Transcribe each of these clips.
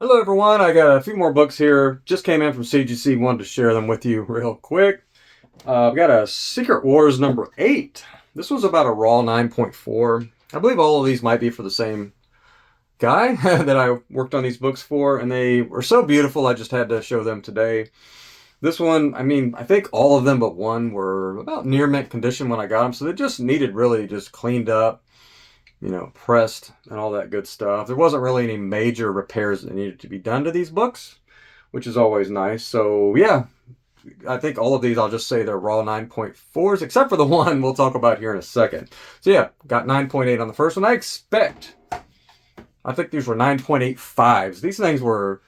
Hello everyone, I got a few more books here. Just came in from CGC, wanted to share them with you real quick. I've got a Secret Wars number 8. This was about a raw 9.4. I believe all of these might be for the same guy that I worked on these books for, and they were so beautiful I just had to show them today. This one, I think all of them but one were about near mint condition when I got them, so they just needed really just cleaned up, pressed and all that good stuff. There wasn't really any major repairs that needed to be done to these books, which is always nice. So yeah, I think all of these, I'll just say they're raw 9.4s, except for the one we'll talk about here in a second. So yeah, got 9.8 on the first one. I think these were 9.85s. These things were,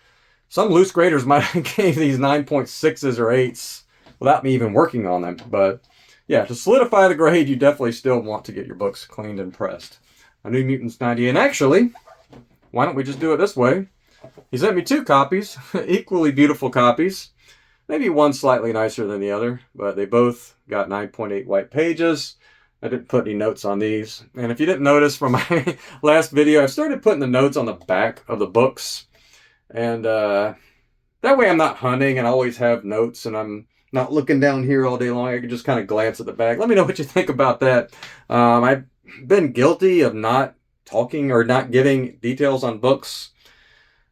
some loose graders might have gave these 9.6s or 8s without me even working on them. But yeah, to solidify the grade, you definitely still want to get your books cleaned and pressed. A New Mutants 90. And actually, why don't we just do it this way? He sent me 2 copies, equally beautiful copies. Maybe one slightly nicer than the other, but they both got 9.8 white pages. I didn't put any notes on these. And if you didn't notice from my last video, I've started putting the notes on the back of the books. And that way I'm not hunting and I always have notes and I'm not looking down here all day long. I can just kind of glance at the back. Let me know what you think about that. I've been guilty of not talking or not giving details on books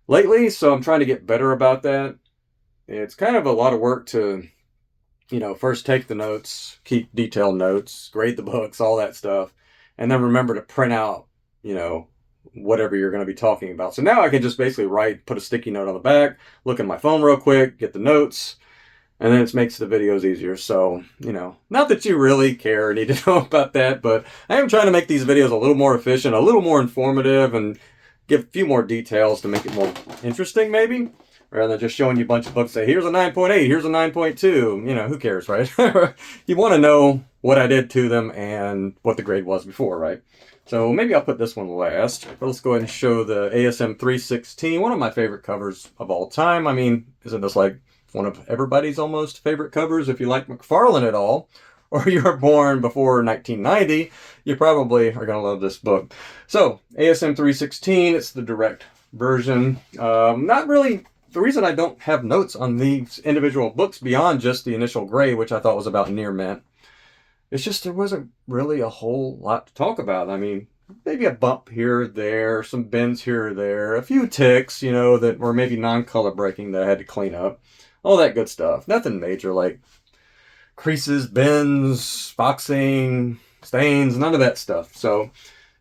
lately, so I'm trying to get better about that. It's kind of a lot of work to, first take the notes, keep detailed notes, grade the books, all that stuff, and then remember to print out, whatever you're going to be talking about. So now I can just basically put a sticky note on the back, look at my phone real quick, get the notes, and then it makes the videos easier. So, not that you really care or need to know about that, but I am trying to make these videos a little more efficient, a little more informative, and give a few more details to make it more interesting, maybe, rather than just showing you a bunch of books, say, here's a 9.8, here's a 9.2. Who cares, right? You want to know what I did to them and what the grade was before, right? So maybe I'll put this one last. But let's go ahead and show the ASM 316, one of my favorite covers of all time. Isn't this like one of everybody's almost favorite covers? If you like McFarlane at all, or you were born before 1990, you probably are going to love this book. So, ASM 316, it's the direct version. Not really, the reason I don't have notes on these individual books beyond just the initial grade, which I thought was about near mint, it's just there wasn't really a whole lot to talk about. Maybe a bump here or there, some bends here or there, a few ticks, that were maybe non-color breaking that I had to clean up. All that good stuff. Nothing major like creases, bends, boxing, stains, none of that stuff. So,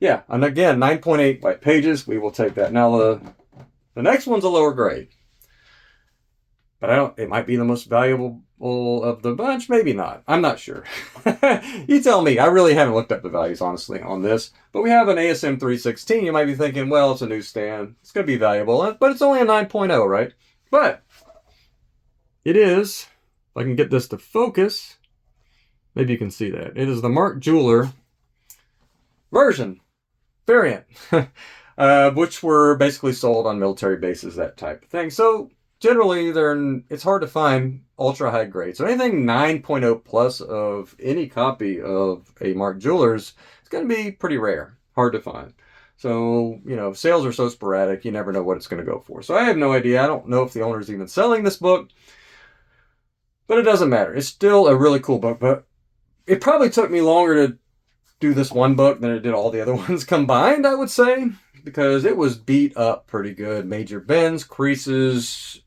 yeah, and again, 9.8 white pages. We will take that. Now, the next one's a lower grade. But it might be the most valuable of the bunch. Maybe not. I'm not sure. You tell me. I really haven't looked up the values, honestly, on this. But we have an ASM 316. You might be thinking, well, it's a newsstand. It's going to be valuable. But it's only a 9.0, right? But it is, if I can get this to focus, maybe you can see that. It is the Mark Jeweler version, variant, which were basically sold on military bases, that type of thing. So generally, it's hard to find ultra high grade. So anything 9.0 plus of any copy of a Mark Jeweler's is going to be pretty rare, hard to find. So, sales are so sporadic, you never know what it's going to go for. So I have no idea. I don't know if the owner's even selling this book. But it doesn't matter. It's still a really cool book. But it probably took me longer to do this one book than it did all the other ones combined, I would say. Because it was beat up pretty good. Major bends, creases.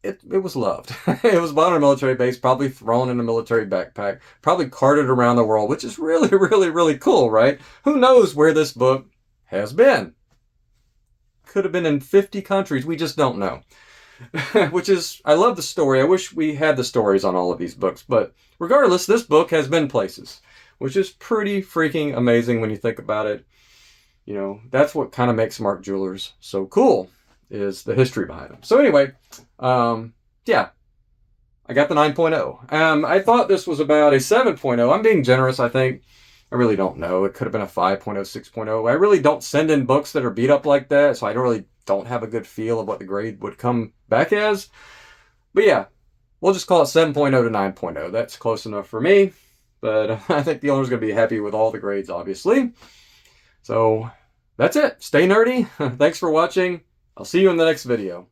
It was loved. It was bought on a military base, probably thrown in a military backpack, probably carted around the world, which is really, really, really cool, right? Who knows where this book has been? Could have been in 50 countries. We just don't know. I love the story. I wish we had the stories on all of these books. But regardless, this book has been places, which is pretty freaking amazing when you think about it. That's what kind of makes Mark Jewelers so cool, is the history behind them. So anyway, yeah, I got the 9.0. I thought this was about a 7.0. I'm being generous, I think. I really don't know. It could have been a 5.0, 6.0. I really don't send in books that are beat up like that, so I don't have a good feel of what the grade would come back as. But yeah, we'll just call it 7.0 to 9.0. That's close enough for me. But I think the owner's going to be happy with all the grades, obviously. So that's it. Stay nerdy. Thanks for watching. I'll see you in the next video.